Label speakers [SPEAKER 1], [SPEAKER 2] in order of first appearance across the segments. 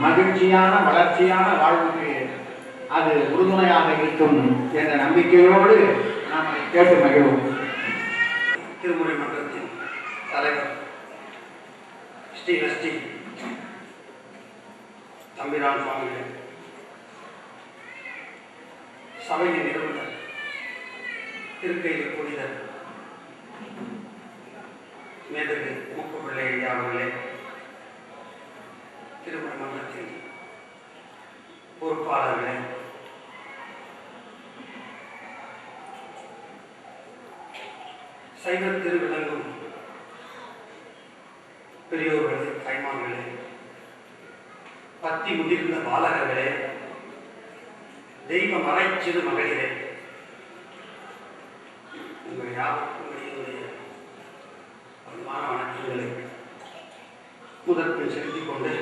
[SPEAKER 1] மகிழ்ச்சியான வளர்ச்சியான வாழ்வுக்கு அது உறுதுணையாக இருக்கும் என்ற நம்பிக்கையோடு நாம் கேட்டு மகிழ்வோம்.
[SPEAKER 2] திருமுறை மன்றத்தின் தலைவர் ஸ்ரீ ஹஸ்டி தம்பிரான் சுவாமிகள், சபையின் நிறுவனர் திருக்கையில் புனிதர் மேதகு மூக்குப்பிள்ளை ஐயா அவர்களே, திருமுறை மன்றத்தின் பொறுப்பாளர்களே, சைவ திருவிளங்கும் பெரியோர்களே, கைமான்களே, பத்தி முதிர்ந்த பாலகர்களே, தெய்வ மறைச்சிறு மகளிரே, உங்கள் யாருக்கும் பலமான வணக்கங்களை முதற்பில் செலுத்திக் கொண்டு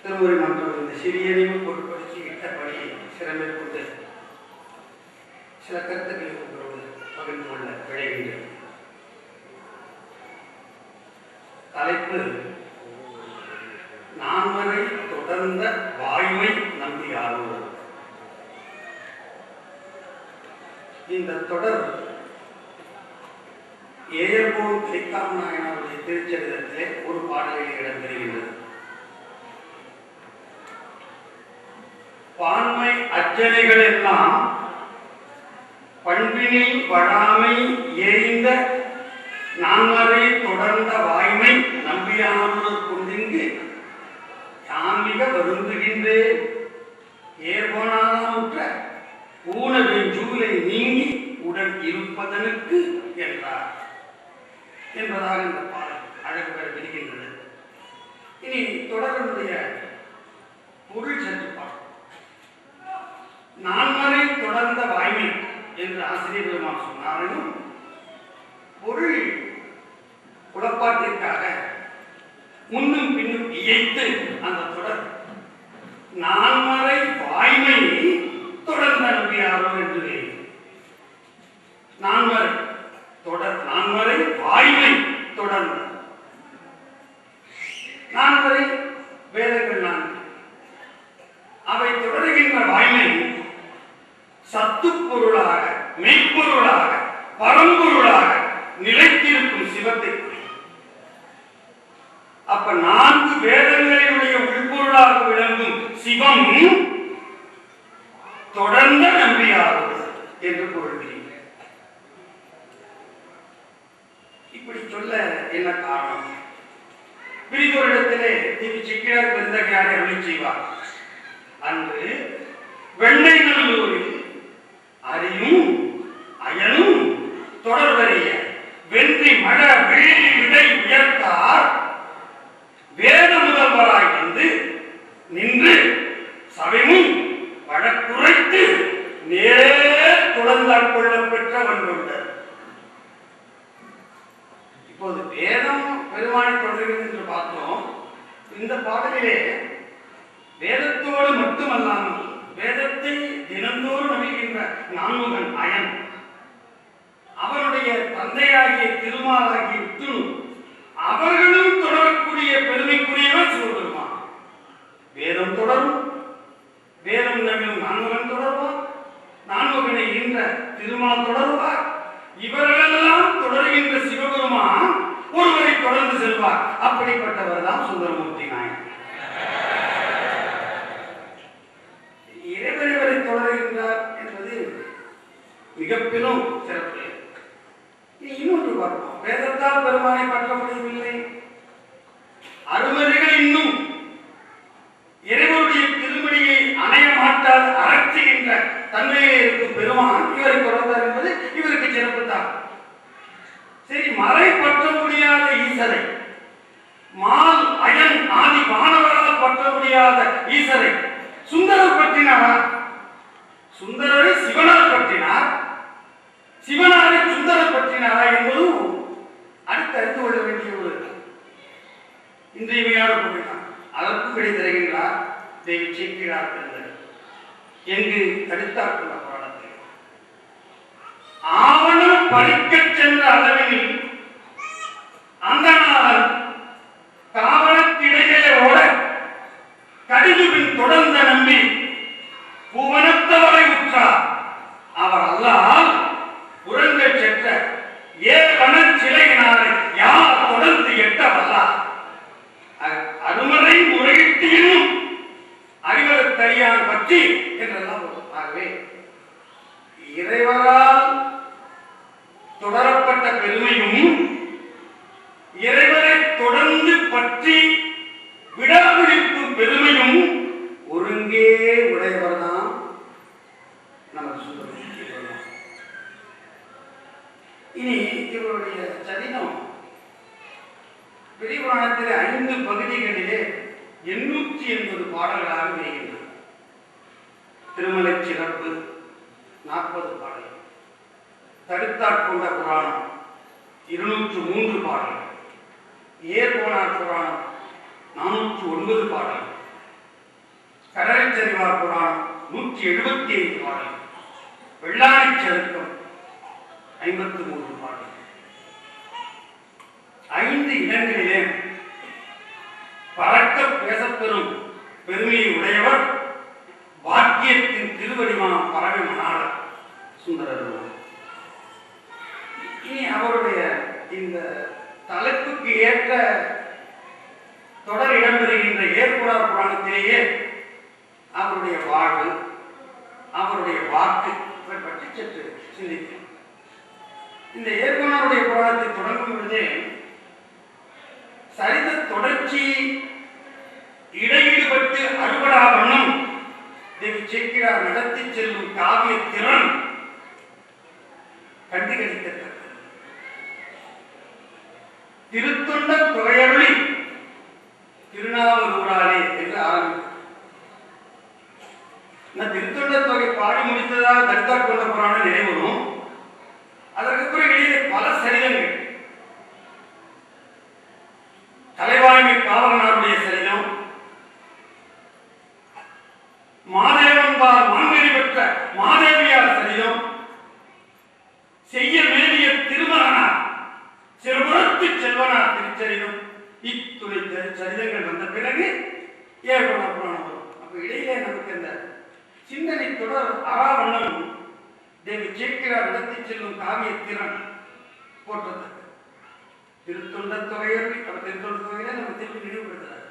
[SPEAKER 2] திருமுறை மன்றம் இந்த சிறியனையும் பொருட்படுத்தி இட்ட பணியை சிறமேற்கொண்டு சில கருத்துக்களை உங்களோடு பகிர்ந்து கொள்ள விளைகின்றேன். தலைப்பு நான்மறை தொடர்ந்த வாய்மை நம்பி ஆளுவர். இந்த தொடர் ஏயர்போன் கிளிக்காம் நாயனாருடைய திருச்சரிதத்திலே ஒரு பாடலில் இடம்பெறுகின்றது. பான்மை அர்ச்சனைகள் எல்லாம் பண்பினில் வழாமை ஏய்ந்த நான்மறை தொடர்ந்த வாய்மை நம்பியானவர் கொண்டிங்கு யான் மிக வருந்துகின்றேன் ஏற்போனாமுற்ற ஊனவின் ஜூலை நீங்கி உடன் இருப்பதனுக்கு என்றார் என்பதாக இந்த பாடல் அழகு பெற விடுகின்றது. இனி தொடருடைய பொருள் சற்று பார்ப்போம். நான்மறை தொடர்ந்த வாய்மை என்று ஆசிரியர் பெருமான் சொன்னாலும் பொருள் குழப்பாட்டிற்காக முன்னும் பின்னும் இயைத்து அந்த தொடர் நான்மறை வாய்மை தொடர்ந்த நம்பியாரோ என்று நான்மறை தொடர் நான்மறை வாய்மை தொடர்ந்த நான்மறை வேதங்கள் நான்கு. அவை தொடர்கின்ற வாய்மை சத்து பொருளாக மெய்ப்பொருளாக பரம்பொருளாக நிலைத்திருக்கும் சிவத்தை. அப்ப நான்கு வேதங்களினுடைய உள்பொருளாக விளங்கும் சிவம் தொடர்ந்த நம்பியாவது என்று பொருள்கிறீர்கள். இப்படி சொல்ல என்ன காரணம்? பிரிதோரிடத்திலே திரு சிக்கியார் பெருந்தகையாரை அருளி செய்வார். அன்று வெண்ணை நல்லூரில் அறியும் அயனும் தொடர்வறிய வென்றி மழ வேலி விடை உயர்த்தார் வேத முதல்வராய் வந்து நின்று சபையும் வழக்குரைத்து நேர் தொடர்ந்தாற் கொள்ள பெற்ற வந்தோண்டர். இப்போது வேதம் பெருமானை தொடர்கிறது என்று பார்த்தோம். இந்த பாடலிலே வேதத்தோடு மட்டுமல்லாமல் வேதத்தை தினந்தோறும் நம்பிக்கின்ற நான்முகன் அயன், அவருடைய தந்தையாகிய திருமாலாகிய விஷ்ணு, அவர்களும் தொடரக்கூடிய பெருமைக்குரியவர் சிவபெருமான். வேதம் தொடரும், வேதம் நம்பியும் நான்முகன் தொடர்வார், நான்முகனை ஈன்ற திருமால் தொடர்வார். இவர்களெல்லாம் தொடர்கின்ற சிவபெருமான் ஒருவரை தொடர்ந்து செல்வார். அப்படிப்பட்டவர் தான் சுந்தரமூர்த்தி நாயன். இறைவரை தொடர்கின்றார் என்பது மிக பெரும் சிறப்பு. இன்னொன்று பார்ப்போம். வேதத்தால் பெருமானை பற்ற முடியவில்லை, அருமறைகள் இன்னும் இறைவனுடைய திருமணியை அணைய மாட்டால் அரற்றுகின்ற தன்மையிலே இருக்கும் பெருமான் இவரை தொடர்ந்தார் என்பது இவருக்கு சிறப்பு தான். சரி, மறை பற்ற முடியாத ஈசரை, மால் அயன் ஆதி வானவரால் பற்ற முடியாத ஈசரை சுந்தரர் பற்றினாரா? சுந்தரரை சிவனார் பற்றினார், சிவனாரை சுந்தரர் பற்றினாரா என்பதும் அடுத்து அறிந்து கொள்ள வேண்டிய ஒரு இன்றியமையான பொருள்தான். அதற்கும் விடை தருகின்றார் தேவி சீக்கிரார் பிறந்தது. எங்கு தடுத்தார் கொண்ட புராணத்தில் ஆவணம் பறிக்க சென்ற அளவில் அந்த நாளன் காவலத்திடையே ஓட கடிதுபின் தொடர்ந்த நம்பி பூவனத்தவரை உற்றார். அவர் அல்லால் உரங்கள் செற்ற ஏவன சிலையினாரை யார் தொடர்ந்து எட்ட வல்லார். அருமறை முறையிட்டு இன்னும் அறிவதற்கரியான் பற்றி என்றெல்லாம். ஆகவே இறைவரால் தொடரப்பட்ட பெருமையும் இறைவரை தொடர்ந்து பற்றி விடாபிடிப்பு பெருமையும் ஒருங்கே உடையவர் தான் நமது சுந்தரம். இனி இவருடைய சரிதம் பெரிய புராணத்திலே 5 பகுதிகளிலே 880 பாடல்களாக வருகின்றன. திருமலை சிறப்பு 40 பாடல், தடுத்தாட்கொண்ட புராணம் 203 பாடல், ஏர்கோனார் புராணம் 409 பாடல், கடலை சரிவார் புராணம் 175 பாடல், வெள்ளாணை சருக்கம் 53 பாடல். 5 இடங்களிலே பறக்க பேசப்பெறும் பெருமையை உடையவர் பாக்கியத்தின் திருவடிமாம் பறவை மணாளர் சுந்தரர். இனி அவருடைய இந்த தலைப்புக்கு ஏற்ற தொடர் இடம்பெறுகின்ற ஏர்கோனார் புராணத்திலேயே அவருடைய வாழ்வு, அவருடைய வாக்கு பற்றி சற்று சிந்திக்கும். இந்த ஏர்கோனாருடைய புராணத்தை தொடங்கும் பொழுதே சரித தொடர்ச்சி இடையீடுபட்டு அறுபடா வண்ணம் தேவி சேக்கிழார் நடத்தி செல்லும் காவிய திறன் கண்டுகளித்தது. திருத்தொண்ட தொகையருளி திருநாவலூராலே என்று ஆரம்பித்தார். திருத்தொண்ட தொகை பாடி முடித்ததாக தடுத்தாட்கொண்ட புராணம் நினைவரும். அதற்கு பிறகு வெளியே பல சரிதங்கள், தலைவாய்மை காவலனாருடைய சரிதம், மாதேவன்பால் மாங்கனி பெற்ற மாதேவியார் சரிதம், செய்ய மேலிய திருமலனார் சிறுபுறத்து செல்வனார் திருச்சரிதம், இத்துணை சரிதங்கள் வந்த பிறகு ஏர்கோனார் புராணம் வரும். அப்ப இடையிலே நமக்கு இந்த சிந்தனை தொடர் அறாவண்ணம் தேவி சேக்கிழார் நடத்தி செல்லும் காவிய திறன் போற்றத்தக்க. திருத்தொண்ட தொகையர் திருத்தொண்ட தொகையில நம்ம திருப்பி நினைவுபடுத்துறார்.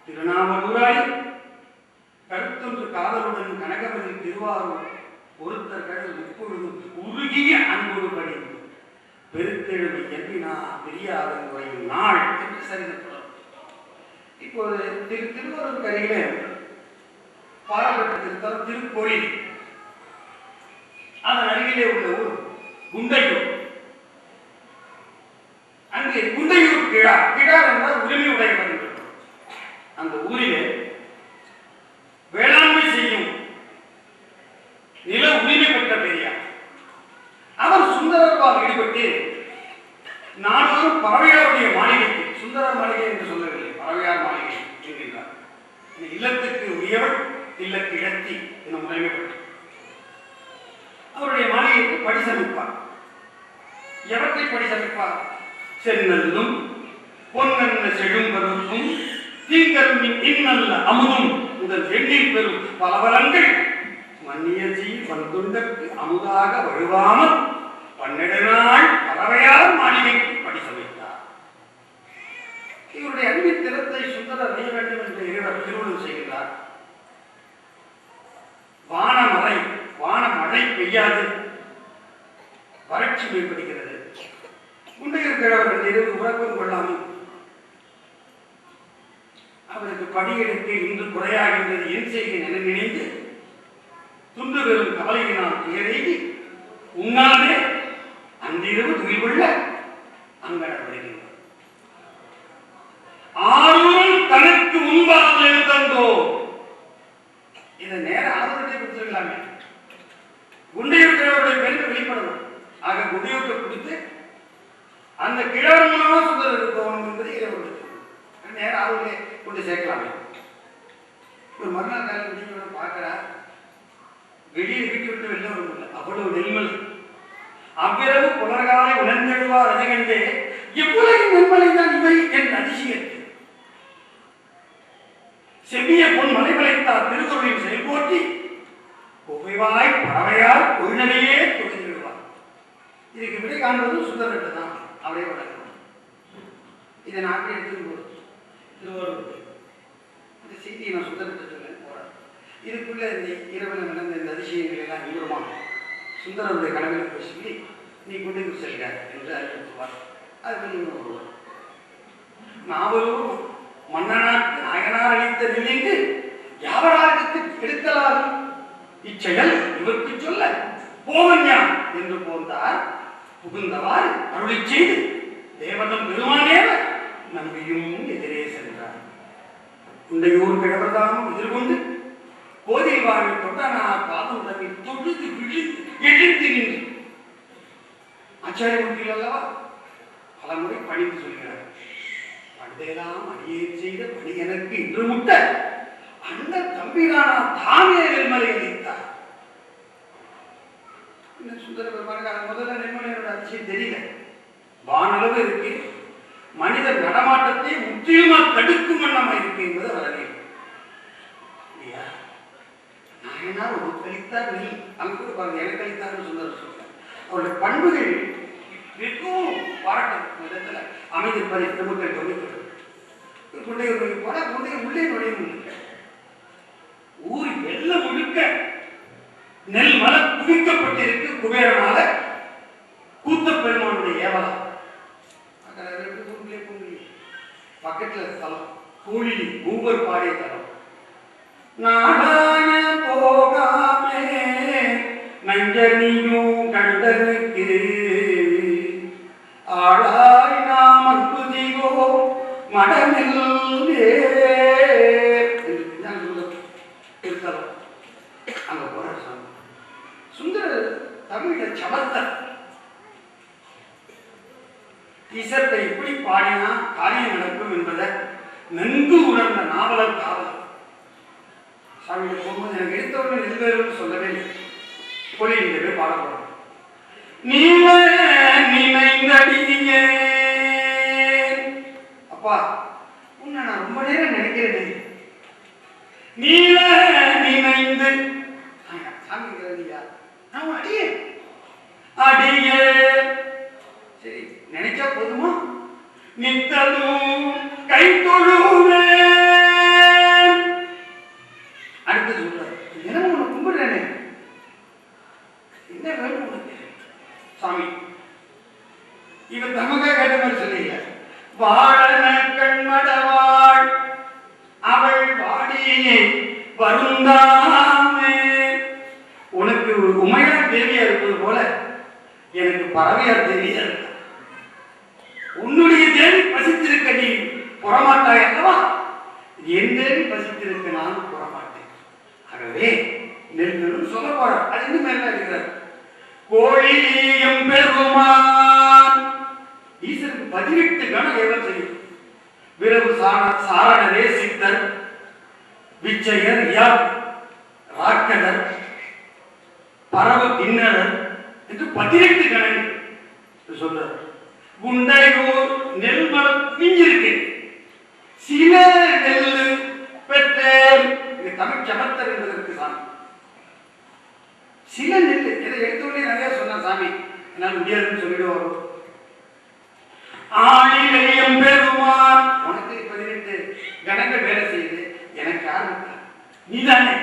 [SPEAKER 2] திருநாவலூராய் கருத்தொன்று காதலுடன் கனகவதி திருவாரூர் ஒருத்தர் கடல் இப்பொழுதும் உருகிய அன்போடு படிந்து பெருத்தெழுமை எண்ணினா பெரியாதன் குறையும் நாள் என்று சரிதப்படும். இப்போது திருவாரூர் கரையில பாடப்பட்ட திருத்தலம் திருக்கோயில். அதன் அருகிலே உள்ள ஊர் குண்டையூர். அங்கே குண்டையூர் கிழார், கிழார் என்றால் உரிமை உடையவர் என்று. அந்த ஊரிலே வேளாண்மை செய்யும் நில உரிமை பெற்ற பெரியார். அவர் சுந்தரர்பால் ஈடுபட்டு நாடோறும் பறவையாருடைய மாளிகைக்கு, சுந்தரர் மாளிகை என்று சொல்லவில்லை, பறவையார் மாளிகை என்கின்றார். இல்லத்துக்கு உரியவள் இல்லக்கு இடத்தி என முறைமைப்பட்டு அவருடைய மாளிகைக்கு படி சமைப்பார். எவற்றை படி சமைப்பார்? செந்நெல்லும் பொன்னென்ன செழும்பருக்கும் தீங்கருமின் இன்னல்ல அமுதும் முதல் எண்ணில் பெறும் பலவலங்கள் மன்னியசி வந்துண்டற்கு அமுதாக வழுவாமல் 12 நாள் பறவையார் மாளிகைக்கு படி சமைத்தார். இவருடைய அன்பின் திறத்தை சுந்தரர் அறிய வேண்டும் என்று இறைவர் திருவுள்ளம் செய்கிறார். வானமழை பெய்யாது, வறட்சி மேம்படுகிறது. குண்டையூர் கிழவர் இரவு உறக்கம் கொள்ளாமல் அவருக்கு படியெடுக்க இன்று குறையாகின்றது என் செய்கை என நினைந்து துண்டு பெறும் கவலையினால் துயரெய்தி உண்ணாதே அன்றிரவு துயில்கொள்ள அங்கனர் வருகின்றார். ஆரூரன் தனக்கு முன்பாக இருந்தோ இதை நேர ஆதரத்தை கொடுத்துருக்கலாமே. குண்டையூர் கிழவருடைய பெருமை வெளிப்படணும். ஆக குண்டையூரை கொடுத்து அந்த கிழவர் மூலமா சுந்தரருக்கு போகணும் என்பது இறைவனுடைய நேர ஆதரவை கொண்டு சேர்க்கலாமே. ஒரு மறுநாள் காலையில் பார்க்கிறார், வெளியே வீட்டு விட்டு வெளில வர முடியல, அவ்வளவு நெல்மல். அவ்விரவு புலர்காலை உணர்ந்தெழுவார் அதிகண்டே இவ்வளவு நெல்மலை இதை நான் அப்படி எடுத்துன்னு போகிறேன் திருவாரூர். இந்த செய்தியை நான் சுந்தரத்தை சொல்ல போகிறேன். இதுக்குள்ளே இந்த இரவில் நடந்த இந்த அதிசயங்கள் எல்லாம் விவரமா சுந்தரருடைய கனவில் போய் சொல்லி நீ கொண்டு செல்க என்று அறிவித்துவார். அது கொஞ்சம் வருவார். நாவலூர் மன்னனாக்கு நாயனார் அளித்த நிலைக்கு யாவராருக்கு எடுக்கலாகும் இச்செயல் இவருக்கு சொல்ல போவன்யா என்று போந்தார். புகுந்தவாறு அருளி செய்து தேவதம் பெருமானேவ நம்பியும் எதிரே சென்றார். குண்டையூர் கிழவர்தானும் எதிர்கொண்டு கோதில் வாழ்வை தொண்டனார் பாதம் தன்னை தொழுது எழுந்து நின்று ஆச்சாரியமூர்த்திகள் அல்லவா பலமுறை பணிந்து சொல்கிறார். பண்டையெல்லாம் அடியே செய்த பணி எனக்கு இன்று முட்ட அந்த தம்பிரானா தாமே நெல்மலை அளித்தார். சுந்தர பெருமானுக்கு முதல்ல நெல்மலையோட அதிசயம் தெரியல. வானளவு இருக்கு, மனிதர் நடமாட்டத்தை முற்றிலுமா தடுக்கும் வண்ணமா இருக்கு என்பது வரவே இல்லையா. நாயனார் ஒரு கழித்தார் நெல் அங்கு பாருங்க எனக்கு அளித்தார்னு சுந்தர சொல்றார். அவருடைய பண்புகள் மிகவும் பாராட்டும் விதத்துல அமைதிப்பதை பிரமுகர்கள் கவனிக்கிறது. குண்டையூர் போல குண்டையூர் உள்ளே நுழையும் ஊர் எல்லாம் முழுக்க நெல் மலை குவிக்கப்பட்டிருக்கு. குபேரனால கூத்த பெருமானுடைய ஏவலா பக்கத்துல தலம் கூலி பூவர் பாடிய தலம். நாடாய போகாமே நஞ்சனியும் கண்டனுக்கு ஆளாய் நாம் அன்பு செய்வோம் மடமில் இருத்தலம். அங்க போற சுந்தர தமிழ சமர்த்தர் ஈசத்தை எப்படி பாடினா காரியம் நடக்கும் என்பதை நன்கு உணர்ந்த நாவலர் காவலர். சாமியை போகும்போது எனக்கு எடுத்தவர்கள் எதிர்வேறும் சொல்லவே இல்லை. போய் இந்த பேர் பாடப்படும். நீல நினைந்தடியே அப்பா உன்னை நான் ரொம்ப நேரம் நினைக்கிறேன். நீல நினைந்து சாமி நான் அடியே அடியே சரி நினைச்சா போதுமா? நித்தலும் கை தொழுவே அடுத்து சொல்ற என்ன உன்னை கும்பிடுறேனே என்ன வேணும் உனக்கு சாமி? இவன் தமக்கா கேட்ட மாதிரி சொல்லிங்க. வாழன கண்மடவாள் அவள் வாடியே வருந்தாமே. உனக்கு உமையார் தேவியா இருப்பது போல எனக்கு பறவையார் தேவியா இருக்க. உன்னுடைய தேவி பசித்திருக்க நீ புறமாட்டாய் அல்லவா? என் தேவி பசித்திருக்க நான் புறமாட்டேன். ஆகவே நெருங்கணும் சொல்ல போற அது இன்னும் மேல இருக்கிறார். கோழியம் பெருமான் ஈசனுக்கு 18 கணம் ஏவல் செய்யும். விரவு சாரணரே சித்தர் விச்சயர் ராக்கதர் பரவ கிண்ணறர் என்று 18 கணங்கள் சொல்றார். குண்டையூர் நெல் மரம் குவிஞ்சிருக்கு. சில நெல் பெற்ற தமிழ் சமர்த்தர் என்பதற்கு சாமி சில நெல் இதை எடுத்தோடனே நிறைய சொன்ன சாமி என்னால் முடியாதுன்னு சொல்லிடுவாரோ. ஆளிலையம் பெருமான் உனக்கு 18 கணங்கள் வேலை செய்யுது, எனக்கு யாரு நீதானே.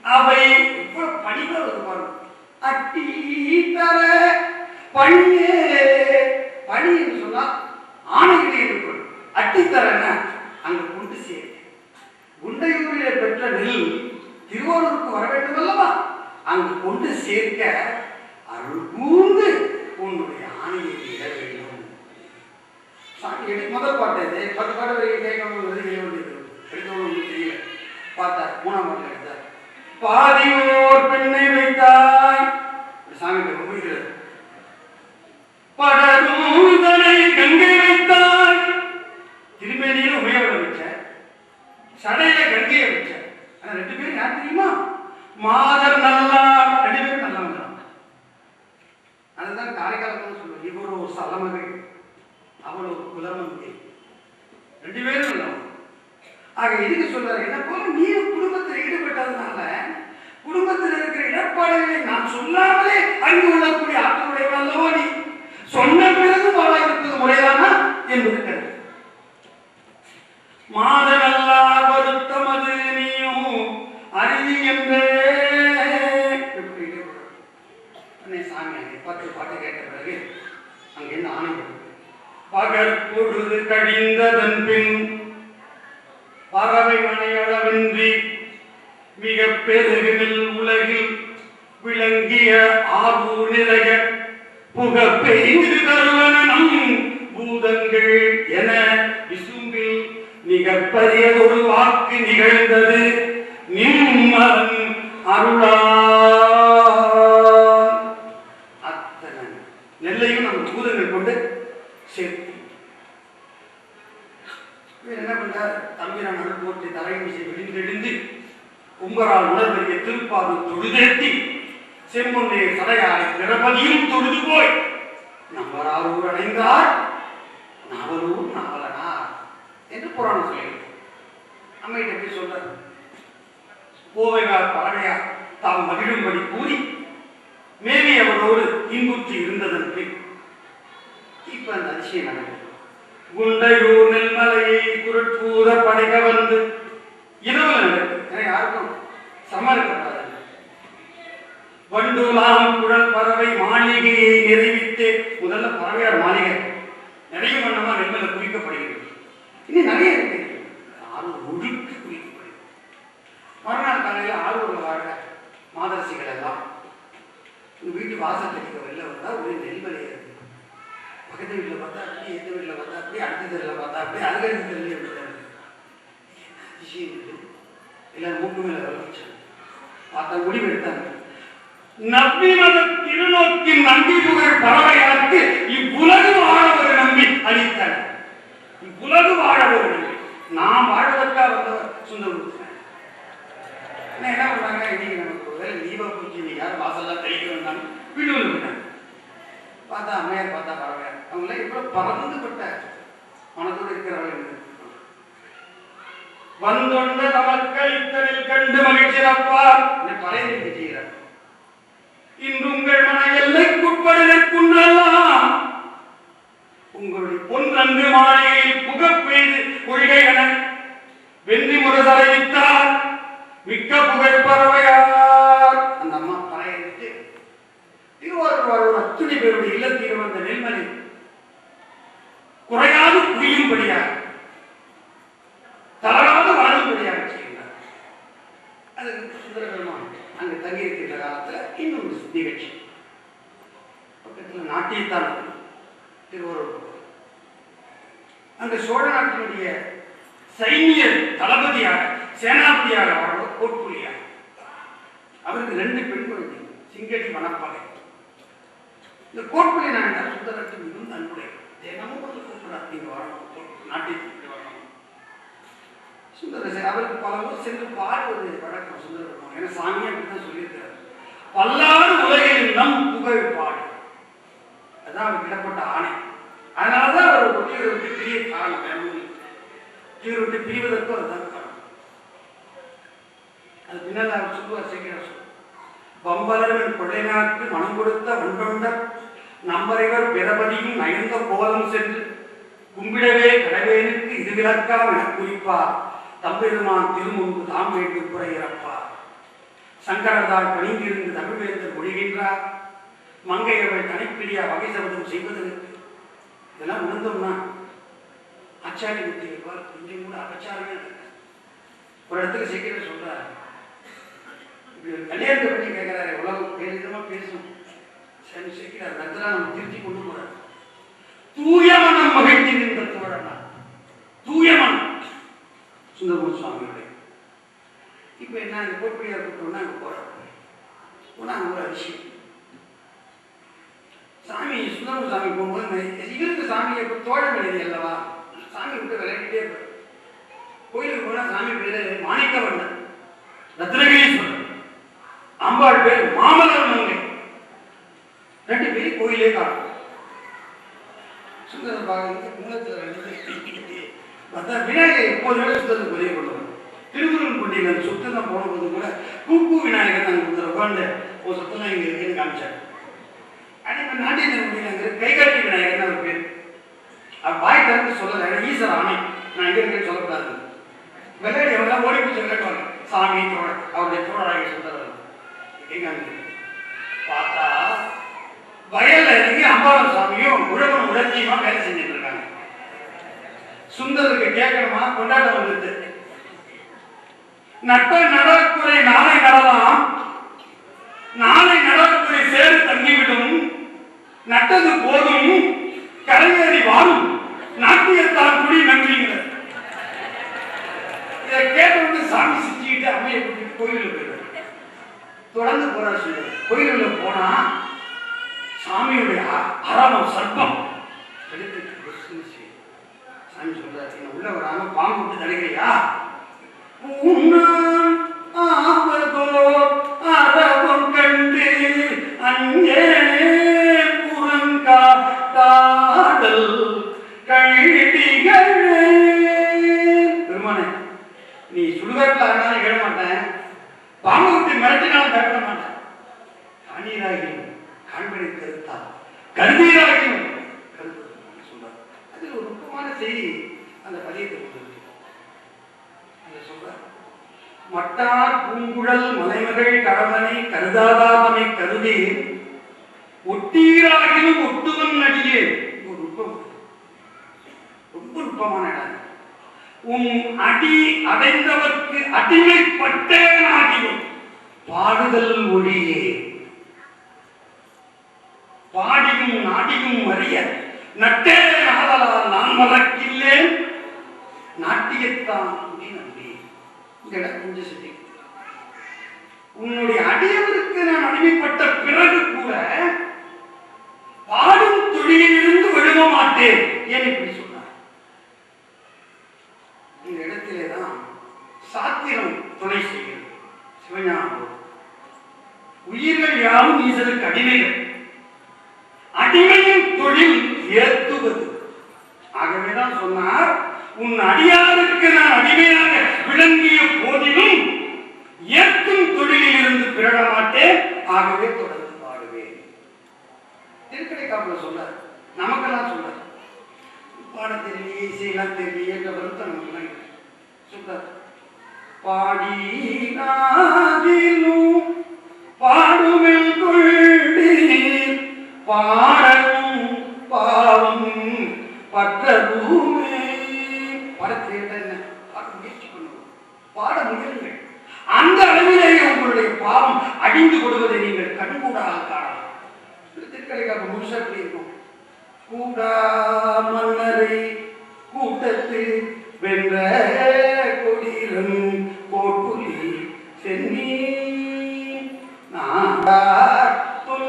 [SPEAKER 2] அவை இவ்வளவு பணிகள் வருவாரு. அட்டி தர பணியே பணி என்று சொன்னா ஆணைகளை எடுக்கணும். அட்டித்தரன அங்க கொண்டு சேர். குண்டையூரிலே பெற்ற நெல் திருவாரூருக்கு வர வேண்டும் அல்லவா? அங்கு கொண்டு சேர்க்க அருள் கூர்ந்து உன்னுடைய ஆணையை இட வேண்டும். முதல் பாட்டு இது 10 பாட்டு வரைக்கும் கேட்கணும் எடுத்தவங்க தெரியல. பார்த்தார் 3ஆம் பாட்டில் எடுத்தார். பாதியோர் பெண்ணை வைத்தாய் சாமி முடிக்கிறது. படரூதனை கங்கை வைத்தாய் திருமேனியில உமையோட வச்ச சடையில கங்கையை வச்ச. ஆனா 2 பேரும் யார் தெரியுமா? மாதர் நல்லா 2 பேரும் நல்லா வந்தாங்க. அதுதான் காரைக்காலத்தில் சொல்லுவோம். இவர் ஒரு சலமகை அவள் ஒரு குலமங்கை 2 பேரும் நல்லா. ஆக எதுக்கு சொல்றாரு? என்ன போல நீ குடும்பத்தில் ஈடுபட்டதுனால குடும்பத்தில் இருக்கிற இடர்பாடுகளை நான் சொல்லாமலே அறிந்து கொள்ளக்கூடிய ஆற்றலுடைய அல்லவோ நீ சொன்ன பிறகு வாழ இருப்பது முறைதானா என்பது கருத்து. பகற்பொழுது கழிந்ததன் பின் பறவை மனையளவின்றி மிக பெருகில் உலகில் விளங்கிய ஆரூர் நிறைய புக பெய்து தருவனம் பூதங்கள் என விசும்பில் நிகழ்பரியதொரு வாக்கு நிகழ்ந்தது நிம்மலன் அருளா. அத்தனை நெல்லையும் நம்ம பூதங்கள் கொண்டு சேர்த்து என்ன பண்றார்? தம்பிரான் அருள் போட்டு தலைமிசை விழுந்தெழுந்து கும்பரால் உணர்வறிய திருப்பாது தொழுதேத்தி செம்பொன்னே சடையாரை திரபதியும் தொழுது போய் நம்பராரூர் அடைந்தார் நவலூர் நவலனார் என்று புராணம் சொல்லியிருக்கு. அம்மையிட்ட போய் சொல்றார், கோவைகார் பறவையார் தாம் மகிழும்படி கூறி மேவி அவரோடு இன்புற்று இருந்ததன் பின் இப்ப அந்த அதிசயம் நடக்குது. குண்டையூர் நெல்மலையை குரட்பூர படைக்க வந்து இரவுல நடக்குது. யாருக்கும் சமாளிக்கப்படாது. வண்டுலாம் குழல் பறவை மாளிகையை நிறைவித்து முதல்ல பறவையார் மாளிகை நிறைய வண்ணமா நெல்மலை குறிக்கப்படுகிறது. இன்னும் நிறைய இருக்கு. ஆரூர் முழுக்க குறிக்கப்படுகிறது. மறுநாள் காலையில் ஆரூர்ல வாழ மாதரசிகள் எல்லாம் வீட்டு வாசலுக்கு வெளில வந்தா ஒரு நெல்மலையை இருக்கு. பக்கத்து வீட்டில் பார்த்தா அப்படி, எந்த வீட்டில் பார்த்தா அப்படி, அடுத்த தெருவில் பார்த்தா அப்படி, அதுக்கு தெருவில் விஷயம் இல்லை. எல்லாரும் மூக்கு மேல வச்சாங்க. பார்த்தா முடிவு எடுத்தாங்க. நம்பி மத திருநோக்கின் நம்பி புகழ் பறவையாருக்கு இவ்வுலகு வாழ ஒரு நம்பி அளித்தார். இவ்வுலகு வாழ ஒரு நம்பி நாம் வாழ்வதற்காக வந்தவர் சுந்தரமூர்த்தி. என்ன பண்றாங்க? இன்னைக்கு நமக்கு ஒரு வேலை தீபா பூச்சி இன்னைக்கு யாரும் வாசல்லாம் தெளிக்க வந்தாங்க. வீடு விட்டாங்க. பார்த்தா அம்மையார், பார்த்தா பறவையார். அவங்களாம் இவ்வளவு பறந்துபட்ட மனதோடு இருக்கிறவர்கள். வந்தொண்ட நமக்களித்தலில் கண்டு மகிழ்ச்சியப்பார் பறையிற்கு செய்கிறார். இன்று உங்கள் மன எல்லைக்குட்படுவதற்குன்னெல்லாம் உங்களுடைய பொன்றங்கு மாளிகையில் புகப்பெய்து கொள்கை என வென்றி முரசலை விட்டார் மிக்க புகழ் பறவையார். அந்த அம்மா பறையிட்டு திருவாரூர் வாழ்வோர் அத்துணை பேருடைய இல்லத்தில் வந்த நெல்மலை குறையாது புரியும்படியாக தளராது வாழும்படியாக செய்கிறார். அது சுந்தரபெருமான் அங்கு தங்கியிருக்கின்ற காலத்துல இன்னும் நிகழ்ச்சி பக்கத்தில் நாட்டியத்தான் திருவாரூர். அந்த சோழ நாட்டினுடைய சைனிய தளபதியாக சேனாபதியாக வாழ்வர் கோட்புலியார். அவருக்கு 2 பெண் குழந்தை, சிங்கடி வனப்பகை. இந்த கோட்புலி நாயனார் சுந்தரருக்கு மிகவும் அன்புடைய தினமும் வந்து கூப்பிடார், நீங்க வரணும், நாட்டியத்துக்கு வரணும். சுந்தர அவருக்கு பல ஊர் சென்று பார்ப்பது வழக்கம் சுந்தரபெருமான். ஏன்னா சாமியை அப்படித்தான் சொல்லியிருக்கிறார். பல்லாறு உலகில் நம் புகழ் பாடு, அதான் அவர் விடப்பட்ட ஆணை. அதனாலதான் அவர் ஒட்டியை விட்டு பிரிய காரணம். இவர் விட்டு பிரிவதற்கும் அதுதான் காரணம். அது பின்னால் அவர் சொல்லுவார், சீக்கிரம் சொல்லுவார். பம்பலவன் கொள்ளைநாட்டு மனம் கொடுத்த வண்டொண்டர் நம்பரைவர் பிறபதியும் நயந்த கோலம் சென்று கும்பிடவே கடவேனுக்கு இது விளக்காம் என குறிப்பார். தம்பெருமான் திருமுன்பு தாம் வேண்டும் குறையிறப்பார். சங்கரதால் பணிந்திருந்து தமிழ்வேந்தர் மொழிகின்றார். மங்கையவள் தனிப்பிரியா வகை சபதம் செய்வதற்கு இதெல்லாம் உணர்ந்தோம்னா ஆச்சாரிய புத்தி இருப்பார். கொஞ்சம் கூட அபச்சாரமே ஒரு இடத்துல சீக்கிரம் சொல்றார். கல்யாணத்தை பற்றி கேட்கிறாரு. உலகம் பேரிதமா பேசும் சரி சேர்க்கிறார். அதெல்லாம் நம்ம திருச்சி கொண்டு போறார். தூய மனம் மகிழ்ச்சி நின்ற தோழனா தூய மனம் சுந்தரமூர்த்தி சுவாமியுடைய. இப்ப என்ன இந்த கோட்படியா கூப்பிட்டோம்னா அங்க போறோம். போனா அங்க ஒரு அதிசயம். சாமி சுந்தரமூர்த்தி சாமி போகும்போது இவருக்கு சாமியை தோழ வேண்டியது அல்லவா, சாமி விட்டு விளையாடிட்டே இருப்பார். கோயிலுக்கு போனா சாமி பேரு மாணிக்கவண்ணன், ரத்னகிரீஸ்வரர், அம்பாள் பேர் மாமலர் மங்கை. 2 பேரும் கோயிலே காணும். சுந்தர பாகவத மூலத்தில் 2 பார்த்தா விநாயகர் எப்போதுமே சுத்தத்தை உதவி பண்ணுவாங்க. திருமுருகன் கொண்டியில் அந்த சுத்தம் போனபோது கூட கூப்பு விநாயகர் நாங்கள் கொடுத்துற உட்காந்து ஒரு சுத்தம் இங்கே இருக்குன்னு காமிச்சார். அதே நாட்டிய முடியல கைகாட்டி விநாயகர்னு அவர் பேர். அவர் வாய் திறந்து சொல்லலை, ஈஸ்வர ஆணை நான் எங்கே இருக்கேன்னு சொல்லக்கூடாது. விளையாடி அவெல்லாம் ஓடி போய் சொல்லிட்டு சாமி தோழர் அவருடைய தோழராக சுந்தரர் எங்க பார்த்தா வயல்ல இறங்கி அம்பாள சாமியும் உழவன் உடற்சியுமா வேலை செஞ்சுட்டு இருக்காங்க. சுந்தருக்கு கேட்கணுமா? கொண்டாட்டம் வந்துட்டு நட்ட நடக்குறை நாளை நடலாம், நாளை நடக்குறை சேரு தங்கிவிடும், நட்டது போதும் கரையேறி வாழும் நாட்டியத்தான் குடி நன்றிங்க. இதை கேட்டு சாமி சிரிச்சுக்கிட்டு அம்மையை கூட்டிட்டு கோயிலுக்கு போயிடுவார். தொடர்ந்து போறாரு சொல்லுவார். கோயிலுக்குள்ள போனா சாமியுடைய அரவம் சர்ப்பம் எடுத்து சாமி சொல்றாரு, என்ன உள்ள வராம பாம்பு விட்டு தடுக்கிறியா? அரவம் கண்டு அங்கே புறங்காடல் கழிடிகளே. பெருமானே, நீ சுடுகாட்டில் ஆனாலும் எழ மாட்டேன், பாம்பு விட்டு மிரட்டினாலும் பயப்பட மாட்டேன். கண்ணீராகியும் காண்பனை கருத்தா கருதீராகியும் சொல்றார். அதில் ஒரு முக்கியமான செய்தி அந்த பதியத்தை கொண்டு சொல்றார். மட்டார் பூங்குழல் மலைமகள் கடவனை கருதாதாதனை கருதி ஒட்டீராகிலும் ஒட்டுவன் அடியே. ஒரு ரொம்ப நுட்பமான இடம். உன் அடி அடைந்தவர்க்கு அடிமைப்பட்டேனாகியும் பாடுதல் ஒளியே. பாடியும் நாடியும் அறிய நட்டே நாதலால் நான் மறக்கில்லேன் நாட்டியத்தான் குடி நம்பி. இந்த இடம் கொஞ்சம் சொல்லி, உன்னுடைய அடியவருக்கு நான் அடிமைப்பட்ட பிறகு கூட பாடும் தொழிலிலிருந்து விழுக மாட்டேன். ஏன் இப்படி சொன்னார்? இந்த இடத்திலேதான் சாத்திரம் துணை செய்கிறது. சிவஞானம் உயிர்கள் யாரும் ஈசனுக்கு அடிமைகள். அடிமையின் தொழில் ஏற்றுவது. ஆகவேதான் சொன்னார், உன் அடியாருக்கு நான் அடிமையாக விளங்கிய போதிலும் ஏற்கும் தொழிலில் இருந்து பிறட மாட்டேன். ஆகவே தொடர்ந்து பாடுவேன். திருக்கடைக்காப்புல சொல்றார், நமக்கெல்லாம் சொல்றார், பாட தெரியலையே, இசையெல்லாம் தெரியலையே என்ற வருத்தம் நமக்கு சொல்றார். பாடினாதிலும் பாடுமெல் கொள்ளீர் பாடலும் பாவம் பற்றதுமே. பாடத்தை என்ன பாட முயற்சி பண்ணுவோம், பாட முயலுங்கள். அந்த அளவிலேயே உங்களுடைய பாவம் அழிந்து கொடுவதை நீங்கள் கண்கூடாக காணலாம். திருக்கடைக்காப்பு முழுசா எப்படி இருக்கும்? கூடா மன்னரை கூட்டத்து வென்ற கொடிரும் கோட்டுலி சென்னி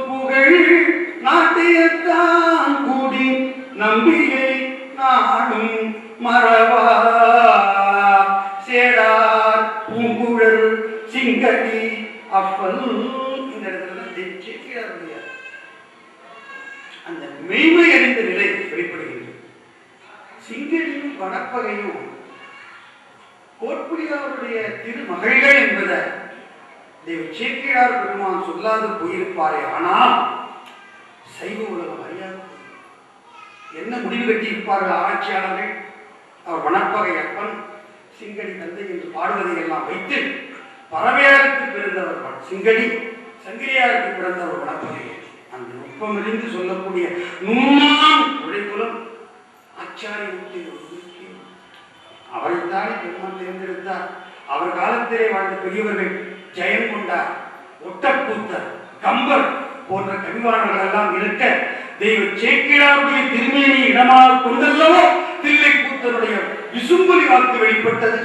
[SPEAKER 2] புகழ் நாட்டியத்தான் கூடி நம்பியை நாடும் மறவா சேடார் பூங்குழல் சிங்கடி அப்பல். இந்த இடத்துல அந்த மெய்மை அறிந்த நிலை வெளிப்படுகிறது. சிங்கடியும் வனப்பகையும் கோட்புலியாருடைய திருமகள்கள் என்பதை சேக்கிழார் பெருமான் சொல்லாது போயிருப்பாரே. ஆனால் சைவ உலகம் அறியாது. என்ன முடிவு கட்டி இருப்பார்கள் ஆராய்ச்சியாளர்கள்? அவர் வனப்பகை அப்பன் சிங்கடி தந்தை என்று பாடுவதை எல்லாம் வைத்து பறவையாருக்கு பிறந்தவர் சிங்கடி, சங்கிலியாருக்கு பிறந்தவர் வனப்பகை. அந்த நுட்பமிருந்து சொல்லக்கூடிய நுண்மான் உழைப்புலம் ஆச்சாரிய அவரைத்தானே பெருமான் தேர்ந்தெடுத்தார். அவர் காலத்திலே வாழ்ந்த பெரியவர்கள் ஜெயம் கொண்டார், ஒட்டக்கூத்தர், கம்பர் போன்ற கவிவாளர்கள் எல்லாம் இருக்க தெய்வ சேக்கிழாருடைய திருமேனி இடமாக கொண்டல்லவோ தில்லை கூத்தருடைய விசும்பலி வாக்கு வெளிப்பட்டது.